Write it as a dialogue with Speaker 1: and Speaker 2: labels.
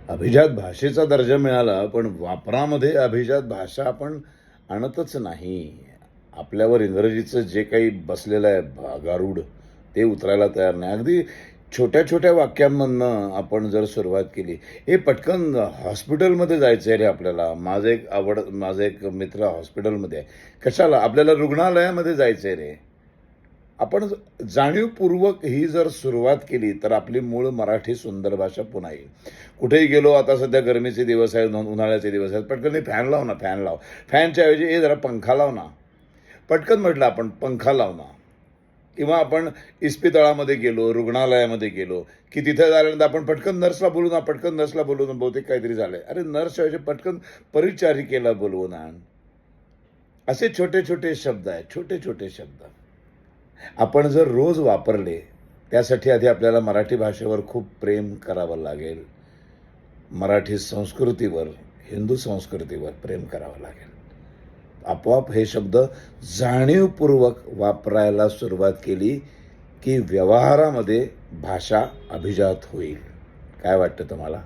Speaker 1: अभिजात भाषेचा दर्जा मिळाला, पण वापरामध्ये अभिजात भाषा आपण आणतच नाही. आपल्यावर इंग्रजीचं जे काही बसलेलं आहे गारूड, ते उतरायला तयार नाही. अगदी छोट्या-छोट्या वाक्यांमधनं आपण जर सुरुवात केली, "हे पटकन हॉस्पिटलमध्ये जायचं आहे रे आपल्याला." माझा एक मित्र हॉस्पिटलमध्ये आहे. "कशाला?" "आपल्याला रुग्णालयामध्ये जायचं आहे रे." आपण जाणीवपूर्वक ही जर सुरुवात केली तर आपली मूळ मराठी सुंदर भाषा पुन्हा येईल. कुठेही गेलो, आता सध्या गरमीचे दिवस आहेत, उन्हाळ्याचे दिवस आहेत, पटकन फॅन लाव ना, फॅन लाव. फॅनच्या ऐवजी जरा पंखा लाव ना. पटकन म्हटलं आपण पंखा लाव ना. किंवा आपण इस्पितळामध्ये गेलो, रुग्णालयामध्ये गेलो, की तिथे झाल्यानंतर आपण पटकन नर्सला बोलू ना, पटकन नर्सला बोलू ना, बहुतेक काहीतरी झालंय. अरे नर्सच्या ऐवजी पटकन परिचारिकेला बोलवून आण. असे छोटे छोटे शब्द आहेत, छोटे छोटे शब्द आपण जर रोज वापरले. त्यासाठी आधी आपल्याला मराठी भाषेवर खूप प्रेम करावं लागेल. मराठी संस्कृतीवर, हिंदू संस्कृतीवर प्रेम करावं लागेल. आपोआप हे शब्द जाणीवपूर्वक वापरायला सुरुवात केली की व्यवहारामध्ये भाषा अभिजात होईल. काय वाटतं तुम्हाला?